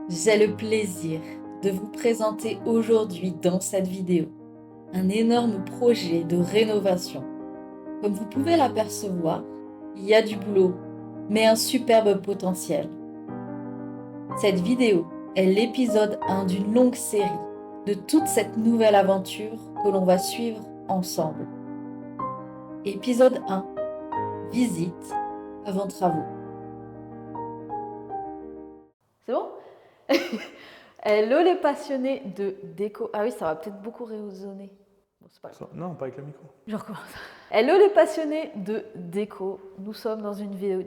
J'ai le plaisir de vous présenter aujourd'hui dans cette vidéo un énorme projet de rénovation. Comme vous pouvez l'apercevoir, il y a du boulot, mais un superbe potentiel. Cette vidéo est l'épisode 1 d'une longue série de toute cette nouvelle aventure que l'on va suivre ensemble. Épisode 1. Visite avant travaux. C'est bon? Hello les passionnés de déco. Ah oui, ça va peut-être beaucoup résonner. Bon, c'est pas grave. Non, pas avec le micro. Je recommence. Hello les passionnés de déco. Nous sommes dans une vidéo.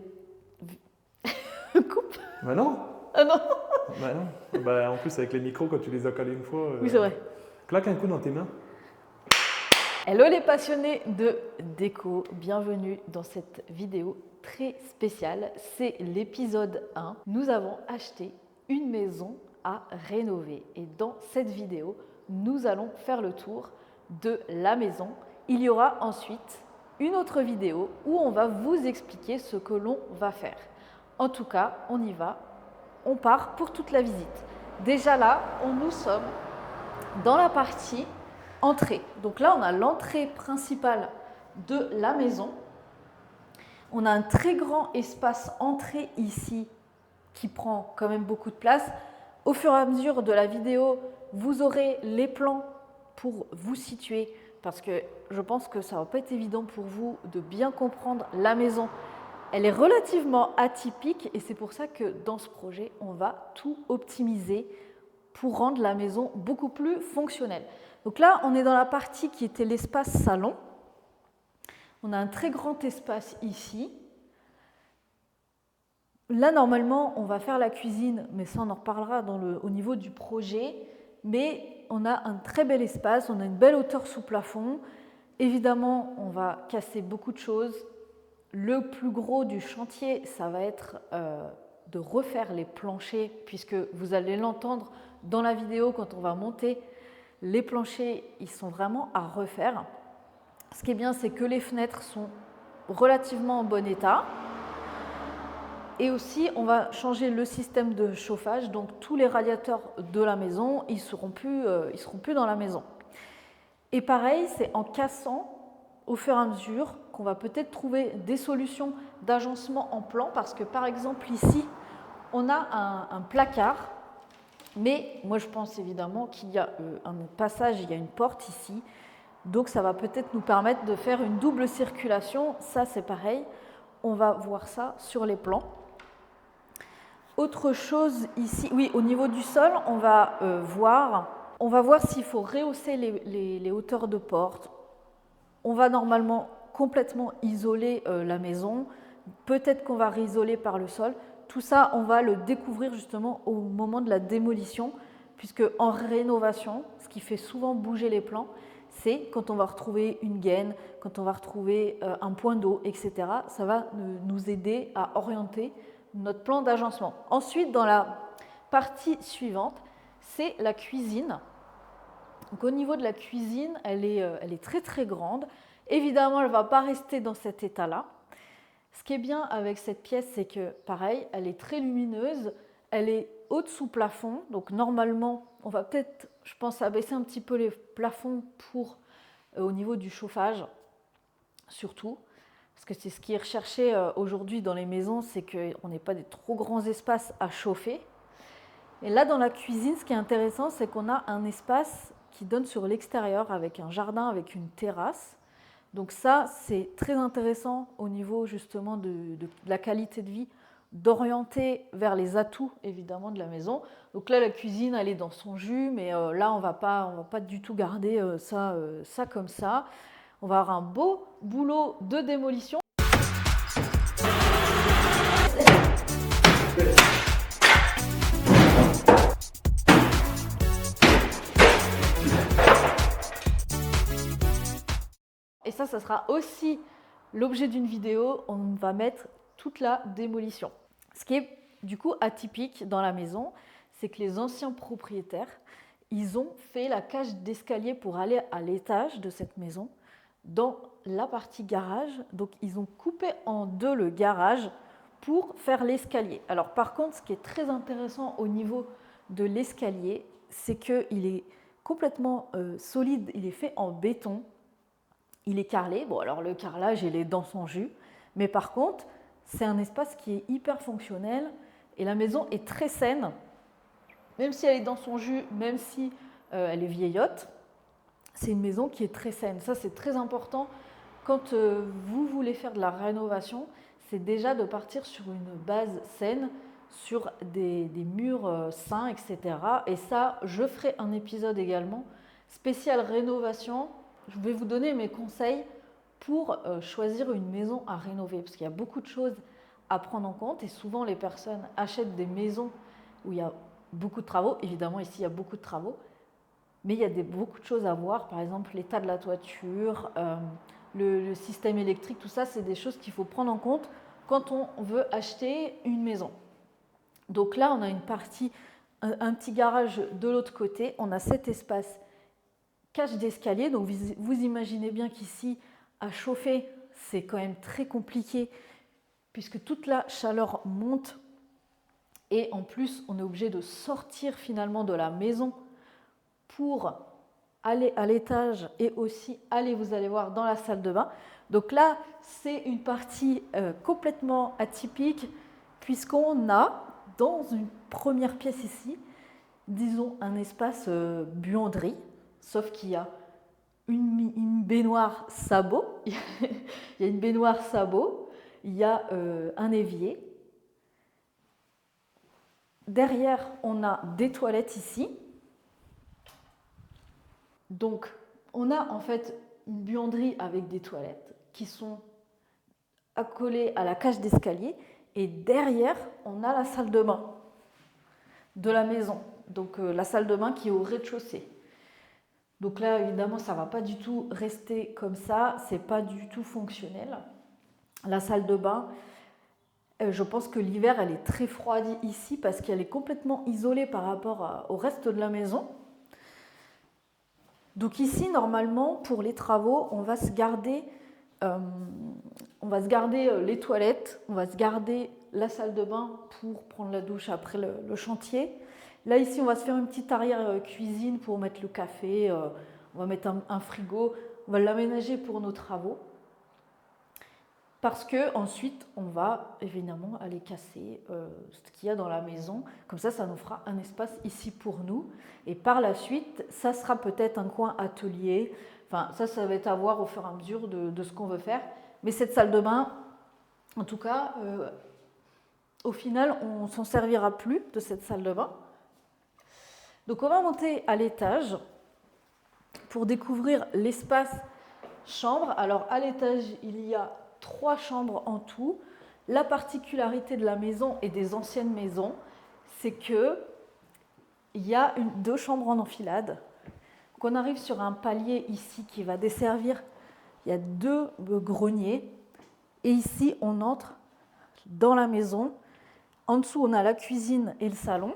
Coupe. Bah non. Ah non. Bah non. Bah en plus avec les micros quand tu les as calés une fois. Oui, c'est vrai. Claque un coup dans tes mains. Hello les passionnés de déco. Bienvenue dans cette vidéo très spéciale. C'est l'épisode 1. Nous avons acheté une maison à rénover. Et dans cette vidéo, nous allons faire le tour de la maison. Il y aura ensuite une autre vidéo où on va vous expliquer ce que l'on va faire. En tout cas, on y va. On part pour toute la visite. Déjà là, nous sommes dans la partie entrée. Donc là, on a l'entrée principale de la maison. On a un très grand espace entrée ici qui prend quand même beaucoup de place. Au fur et à mesure de la vidéo, vous aurez les plans pour vous situer parce que je pense que ça ne va pas être évident pour vous de bien comprendre la maison. Elle est relativement atypique et c'est pour ça que dans ce projet, on va tout optimiser pour rendre la maison beaucoup plus fonctionnelle. Donc là, on est dans la partie qui était l'espace salon. On a un très grand espace ici. Là, normalement, on va faire la cuisine, mais ça, on en reparlera au niveau du projet. Mais on a un très bel espace, on a une belle hauteur sous plafond. Évidemment, on va casser beaucoup de choses. Le plus gros du chantier, ça va être de refaire les planchers, puisque vous allez l'entendre dans la vidéo quand on va monter. Les planchers, ils sont vraiment à refaire. Ce qui est bien, c'est que les fenêtres sont relativement en bon état. Et aussi, on va changer le système de chauffage, donc tous les radiateurs de la maison, ils seront plus dans la maison. Et pareil, c'est en cassant au fur et à mesure qu'on va peut-être trouver des solutions d'agencement en plan, parce que par exemple ici, on a un placard, mais moi je pense évidemment qu'il y a un passage, il y a une porte ici, donc ça va peut-être nous permettre de faire une double circulation. Ça c'est pareil, on va voir ça sur les plans. Autre chose ici, oui, au niveau du sol, on va voir s'il faut rehausser les hauteurs de porte. On va normalement complètement isoler la maison. Peut-être qu'on va réisoler par le sol. Tout ça, on va le découvrir justement au moment de la démolition, puisque en rénovation, ce qui fait souvent bouger les plans, c'est quand on va retrouver une gaine, quand on va retrouver un point d'eau, etc. Ça va nous aider à orienter notre plan d'agencement. Ensuite, dans la partie suivante, c'est la cuisine. Donc, au niveau de la cuisine, elle est très très grande. Évidemment, elle ne va pas rester dans cet état-là. Ce qui est bien avec cette pièce, c'est que pareil, elle est très lumineuse, elle est haute sous plafond. Donc normalement, on va peut-être, je pense, abaisser un petit peu les plafonds au niveau du chauffage, surtout. Parce que c'est ce qui est recherché aujourd'hui dans les maisons, c'est qu'on n'ait pas des trop grands espaces à chauffer. Et là, dans la cuisine, ce qui est intéressant, c'est qu'on a un espace qui donne sur l'extérieur avec un jardin, avec une terrasse. Donc ça, c'est très intéressant au niveau justement de la qualité de vie, d'orienter vers les atouts évidemment de la maison. Donc là, la cuisine, elle est dans son jus, mais là, on va pas du tout garder ça comme ça. On va avoir un beau boulot de démolition. Et ça sera aussi l'objet d'une vidéo. On va mettre toute la démolition. Ce qui est du coup atypique dans la maison, c'est que les anciens propriétaires, ils ont fait la cage d'escalier pour aller à l'étage de cette maison dans la partie garage. Donc, ils ont coupé en deux le garage pour faire l'escalier. Alors, par contre, ce qui est très intéressant au niveau de l'escalier, c'est qu'il est complètement solide, il est fait en béton, il est carrelé. Bon, alors le carrelage, il est dans son jus, mais par contre, c'est un espace qui est hyper fonctionnel et la maison est très saine, même si elle est dans son jus, même si elle est vieillotte, c'est une maison qui est très saine. Ça, c'est très important quand vous voulez faire de la rénovation, c'est déjà de partir sur une base saine, sur des murs sains, etc. Et ça, je ferai un épisode également spécial rénovation. Je vais vous donner mes conseils pour choisir une maison à rénover, parce qu'il y a beaucoup de choses à prendre en compte et souvent les personnes achètent des maisons où il y a beaucoup de travaux. Évidemment, ici, il y a beaucoup de travaux, mais il y a beaucoup de choses à voir, par exemple l'état de la toiture, le système électrique, tout ça, c'est des choses qu'il faut prendre en compte quand on veut acheter une maison. Donc là, on a une partie, un petit garage de l'autre côté, on a cet espace cage d'escalier, donc vous imaginez bien qu'ici, à chauffer, c'est quand même très compliqué puisque toute la chaleur monte et en plus, on est obligé de sortir finalement de la maison pour aller à l'étage et aussi aller, vous allez voir, dans la salle de bain. Donc là, c'est une partie complètement atypique puisqu'on a, dans une première pièce ici, disons un espace buanderie, sauf qu'il y a une baignoire sabot, il y a une baignoire sabot, il y a un évier. Derrière, on a des toilettes ici. Donc, on a en fait une buanderie avec des toilettes qui sont accolées à la cage d'escalier et derrière, on a la salle de bain de la maison. Donc, la salle de bain qui est au rez-de-chaussée. Donc là, évidemment, ça ne va pas du tout rester comme ça, ce n'est pas du tout fonctionnel. La salle de bain, je pense que l'hiver, elle est très froide ici parce qu'elle est complètement isolée par rapport au reste de la maison. Donc ici, normalement, pour les travaux, on va se garder les toilettes, on va se garder la salle de bain pour prendre la douche après le chantier. Là, ici, on va se faire une petite arrière cuisine pour mettre le café, on va mettre un frigo, on va l'aménager pour nos travaux. Parce qu'ensuite, on va évidemment aller casser ce qu'il y a dans la maison. Comme ça nous fera un espace ici pour nous. Et par la suite, ça sera peut-être un coin atelier. Enfin, ça va être à voir au fur et à mesure de ce qu'on veut faire. Mais cette salle de bain, en tout cas, au final, on ne s'en servira plus de cette salle de bain. Donc, on va monter à l'étage pour découvrir l'espace chambre. Alors, à l'étage, il y a 3 chambres en tout. La particularité de la maison et des anciennes maisons, c'est qu'il y a 2 chambres en enfilade. Donc on arrive sur un palier ici qui va desservir, il y a 2 greniers. Et ici, on entre dans la maison. En dessous, on a la cuisine et le salon.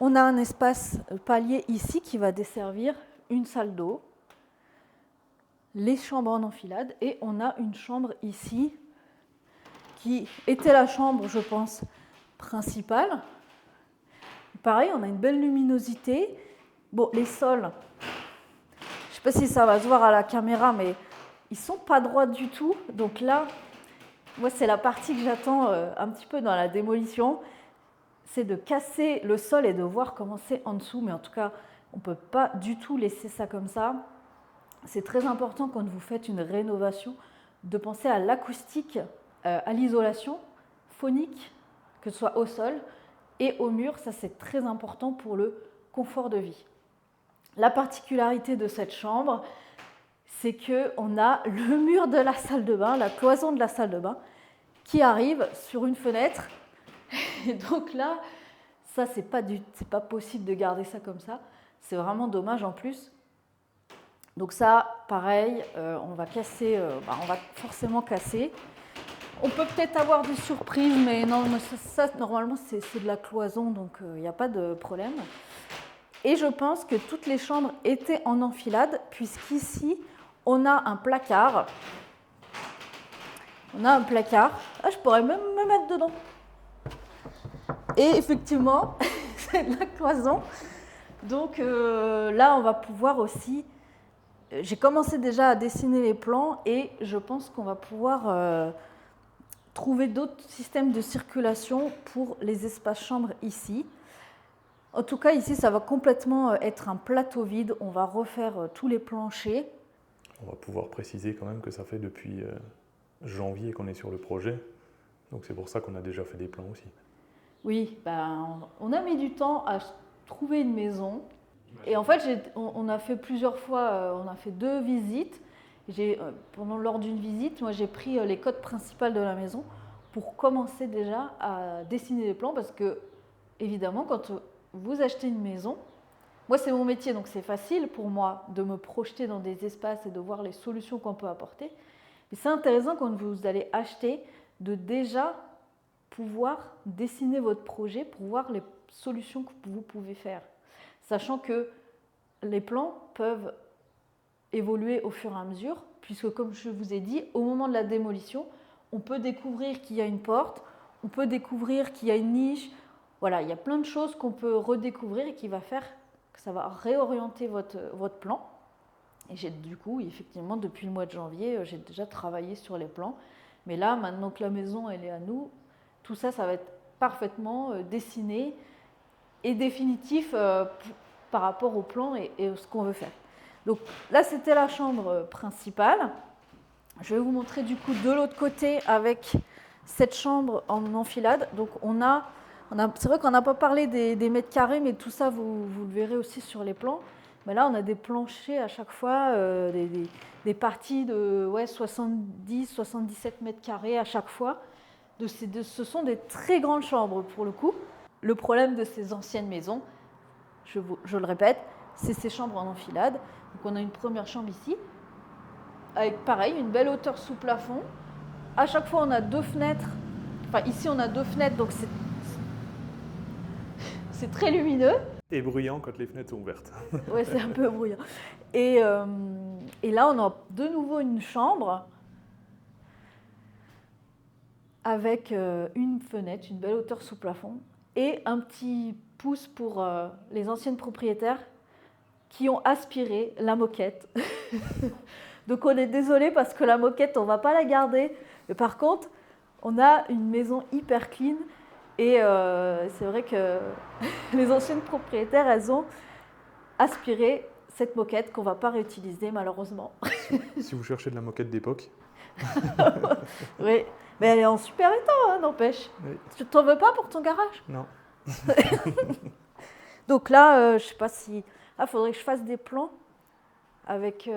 On a un espace palier ici qui va desservir une salle d'eau, les chambres en enfilade, et on a une chambre ici qui était la chambre, je pense, principale. Pareil, on a une belle luminosité. Bon, les sols, je ne sais pas si ça va se voir à la caméra, mais ils ne sont pas droits du tout. Donc là, moi, c'est la partie que j'attends un petit peu dans la démolition, c'est de casser le sol et de voir comment c'est en dessous. Mais en tout cas, on ne peut pas du tout laisser ça comme ça. C'est très important quand vous faites une rénovation de penser à l'acoustique, à l'isolation phonique, que ce soit au sol et au mur. Ça, c'est très important pour le confort de vie. La particularité de cette chambre, c'est qu'on a le mur de la salle de bain, la cloison de la salle de bain, qui arrive sur une fenêtre. Et donc là, ça, c'est pas possible de garder ça comme ça. C'est vraiment dommage en plus. Donc ça, pareil, on va casser, on va forcément casser. On peut peut-être avoir des surprises, mais non, ça normalement, c'est de la cloison, donc il n'y a pas de problème. Et je pense que toutes les chambres étaient en enfilade, puisqu'ici, on a un placard. On a un placard. Ah, je pourrais même me mettre dedans. Et effectivement, c'est de la cloison. Donc là, on va pouvoir aussi... J'ai commencé déjà à dessiner les plans et je pense qu'on va pouvoir trouver d'autres systèmes de circulation pour les espaces chambres ici. En tout cas, ici, ça va complètement être un plateau vide. On va refaire tous les planchers. On va pouvoir préciser quand même que ça fait depuis janvier qu'on est sur le projet. Donc c'est pour ça qu'on a déjà fait des plans aussi. Oui, on a mis du temps à trouver une maison. Et en fait, on a fait plusieurs fois, on a fait 2 visites. Lors d'une visite, moi j'ai pris les codes principales de la maison pour commencer déjà à dessiner les plans parce que, évidemment, quand vous achetez une maison, moi c'est mon métier donc c'est facile pour moi de me projeter dans des espaces et de voir les solutions qu'on peut apporter. Mais c'est intéressant quand vous allez acheter de déjà pouvoir dessiner votre projet pour voir les solutions que vous pouvez faire. Sachant que les plans peuvent évoluer au fur et à mesure, puisque comme je vous ai dit, au moment de la démolition, on peut découvrir qu'il y a une porte, on peut découvrir qu'il y a une niche. Voilà, il y a plein de choses qu'on peut redécouvrir et qui va faire que ça va réorienter votre plan. Et du coup, effectivement, depuis le mois de janvier, j'ai déjà travaillé sur les plans. Mais là, maintenant que la maison elle est à nous, tout ça, ça va être parfaitement dessiné et définitif par rapport au plan et ce qu'on veut faire. Donc là, c'était la chambre principale. Je vais vous montrer du coup de l'autre côté avec cette chambre en enfilade. Donc c'est vrai qu'on n'a pas parlé des mètres carrés, mais tout ça, vous le verrez aussi sur les plans. Mais là, on a des planchers à chaque fois, des parties de 70-77 mètres carrés à chaque fois. Ce sont des très grandes chambres pour le coup. Le problème de ces anciennes maisons, je le répète, c'est ces chambres en enfilade. Donc on a une première chambre ici, avec pareil, une belle hauteur sous plafond. À chaque fois, on a 2 fenêtres. Enfin, ici, on a 2 fenêtres, donc c'est très lumineux. Et bruyant quand les fenêtres sont ouvertes. Oui, c'est un peu bruyant. Et là, on a de nouveau une chambre avec une fenêtre, une belle hauteur sous plafond, et un petit pouce pour les anciennes propriétaires qui ont aspiré la moquette. Donc on est désolé parce que la moquette, on ne va pas la garder. Mais par contre, on a une maison hyper clean. Et c'est vrai que les anciennes propriétaires, elles ont aspiré cette moquette qu'on ne va pas réutiliser malheureusement. Si vous cherchez de la moquette d'époque. Oui, mais elle est en super état, hein, n'empêche. Oui. Tu t'en veux pas pour ton garage? Non. Donc là, je ne sais pas si... Ah, il faudrait que je fasse des plans avec...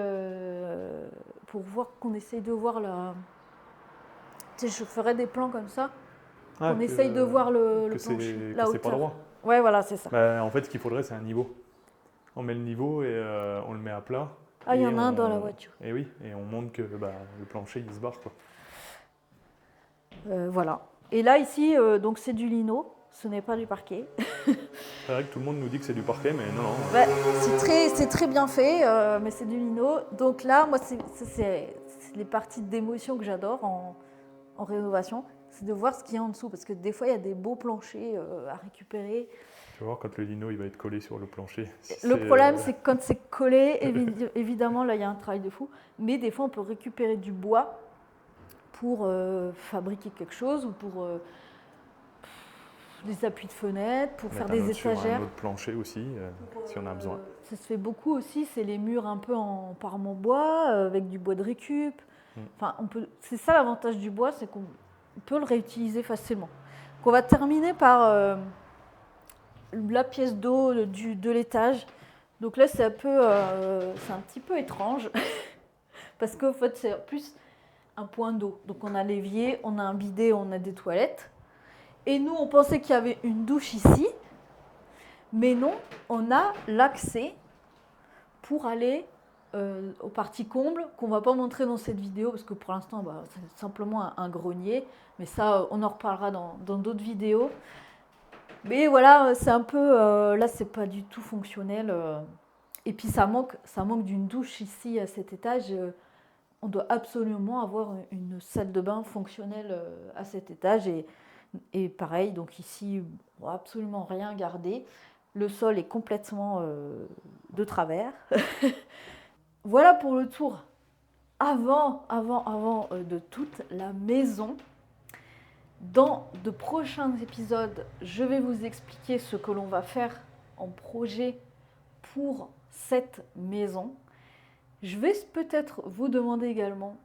pour voir qu'on essaye de voir la... Tu sais, je ferai des plans comme ça. On essaye de voir le plancher, la hauteur. C'est pas droit. Ouais, voilà, c'est ça. En fait, ce qu'il faudrait, c'est un niveau. On met le niveau et on le met à plat. Ah, il y en a un dans la voiture. Et oui, et on montre que le plancher, il se barre, quoi. Voilà. Et là, ici, donc c'est du lino. Ce n'est pas du parquet. C'est vrai que tout le monde nous dit que c'est du parquet, mais non. Ouais, c'est très bien fait, mais c'est du lino. Donc là, moi, c'est les parties de démolition que j'adore en rénovation. C'est de voir ce qu'il y a en dessous, parce que des fois, il y a des beaux planchers à récupérer. Tu vas voir quand le lino il va être collé sur le plancher. Le problème, c'est que quand c'est collé, évidemment, là, il y a un travail de fou. Mais des fois, on peut récupérer du bois pour fabriquer quelque chose ou pour des appuis de fenêtre, pour faire des étagères. Sur un autre plancher aussi, si on a besoin. Ça se fait beaucoup aussi, c'est les murs un peu en parement bois, avec du bois de récup. Enfin, c'est ça l'avantage du bois, c'est qu'on peut le réutiliser facilement. Donc, on va terminer par la pièce d'eau de l'étage. Donc là, c'est un petit peu étrange, parce qu'en fait, c'est plus un point d'eau. Donc on a l'évier, on a un bidet, on a des toilettes. Et nous, on pensait qu'il y avait une douche ici, mais non, on a l'accès pour aller aux parties combles, qu'on ne va pas montrer dans cette vidéo, parce que pour l'instant, c'est simplement un grenier, mais ça, on en reparlera dans d'autres vidéos. Mais voilà, c'est un peu, là, c'est pas du tout fonctionnel. Et puis ça manque d'une douche ici, à cet étage. On doit absolument avoir une salle de bain fonctionnelle à cet étage. Et Et pareil, donc ici, on va absolument rien garder. Le sol est complètement de travers. Voilà pour le tour avant de toute la maison. Dans de prochains épisodes, je vais vous expliquer ce que l'on va faire en projet pour cette maison. Je vais peut-être vous demander également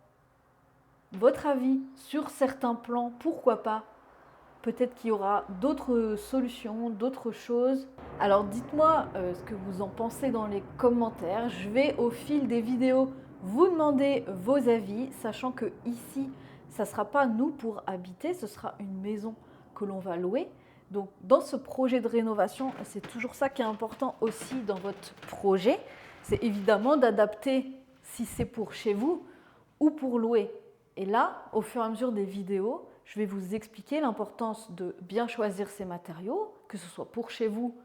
votre avis sur certains plans, pourquoi pas. Peut-être qu'il y aura d'autres solutions, d'autres choses. Alors dites-moi ce que vous en pensez dans les commentaires. Je vais au fil des vidéos vous demander vos avis, sachant que ici, ça ne sera pas nous pour habiter, ce sera une maison que l'on va louer. Donc dans ce projet de rénovation, c'est toujours ça qui est important aussi dans votre projet. C'est évidemment d'adapter si c'est pour chez vous ou pour louer. Et là, au fur et à mesure des vidéos, je vais vous expliquer l'importance de bien choisir ces matériaux, que ce soit pour chez vous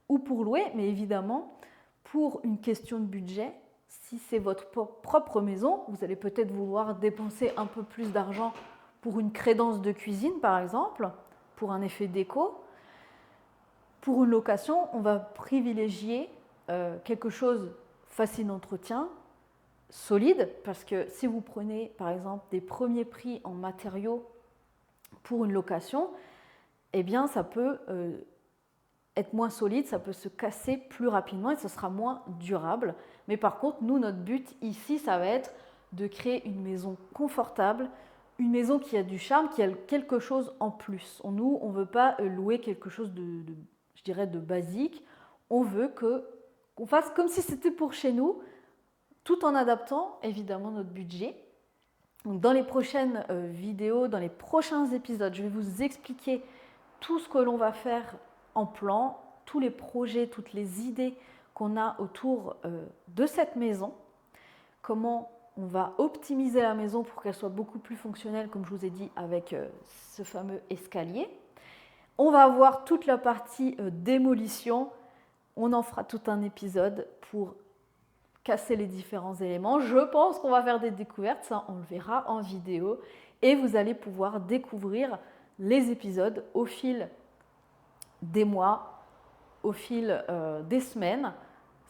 ou pour louer, mais évidemment, pour une question de budget, si c'est votre propre maison, vous allez peut-être vouloir dépenser un peu plus d'argent pour une crédence de cuisine, par exemple, pour un effet déco. Pour une location, on va privilégier quelque chose facile d'entretien, solide, parce que si vous prenez, par exemple, des premiers prix en matériaux pour une location, eh bien, ça peut être moins solide, ça peut se casser plus rapidement et ce sera moins durable. Mais par contre, nous, notre but ici, ça va être de créer une maison confortable, une maison qui a du charme, qui a quelque chose en plus. Nous, on ne veut pas louer quelque chose je dirais, de basique. On veut qu'on fasse comme si c'était pour chez nous, tout en adaptant évidemment notre budget. Donc, dans les prochaines vidéos, dans les prochains épisodes, je vais vous expliquer tout ce que l'on va faire en plan, tous les projets, toutes les idées qu'on a autour de cette maison, comment on va optimiser la maison pour qu'elle soit beaucoup plus fonctionnelle, comme je vous ai dit, avec ce fameux escalier. On va avoir toute la partie démolition. On en fera tout un épisode pour casser les différents éléments. Je pense qu'on va faire des découvertes, ça on le verra en vidéo. Et vous allez pouvoir découvrir les épisodes au fil des mois, au fil des semaines,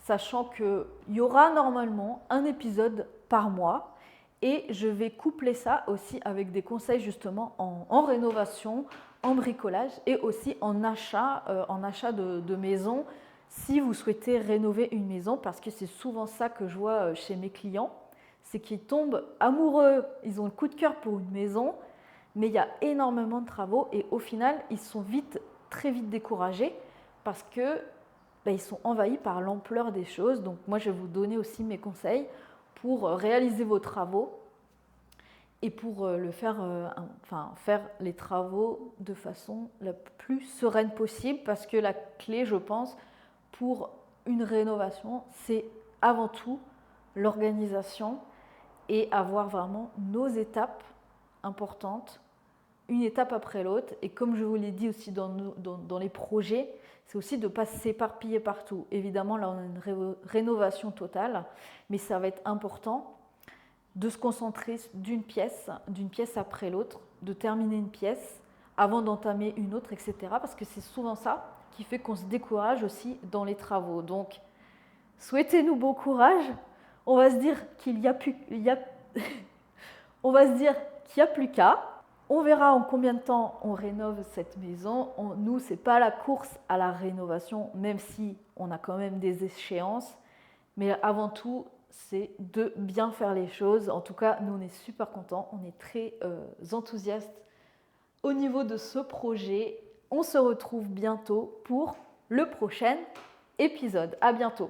sachant qu'il y aura normalement un épisode par mois. Et je vais coupler ça aussi avec des conseils justement en rénovation, en bricolage et aussi en achat de maison si vous souhaitez rénover une maison, parce que c'est souvent ça que je vois chez mes clients, c'est qu'ils tombent amoureux, ils ont le coup de cœur pour une maison, mais il y a énormément de travaux et au final, ils sont très vite découragés parce que ils sont envahis par l'ampleur des choses. Donc moi, je vais vous donner aussi mes conseils pour réaliser vos travaux et pour faire les travaux de façon la plus sereine possible, parce que la clé, je pense, pour une rénovation, c'est avant tout l'organisation et avoir vraiment nos étapes importantes, une étape après l'autre. Et comme je vous l'ai dit aussi dans les projets, c'est aussi de ne pas s'éparpiller partout. Évidemment, là, on a une rénovation totale, mais ça va être important de se concentrer d'une pièce après l'autre, de terminer une pièce avant d'entamer une autre, etc. Parce que c'est souvent ça qui fait qu'on se décourage aussi dans les travaux. Donc, souhaitez-nous bon courage. On va se dire qu'il n'y a plus qu'à. On verra en combien de temps on rénove cette maison. Nous, ce n'est pas la course à la rénovation, même si on a quand même des échéances. Mais avant tout, c'est de bien faire les choses. En tout cas, nous, on est super contents. On est très enthousiastes au niveau de ce projet. On se retrouve bientôt pour le prochain épisode. À bientôt.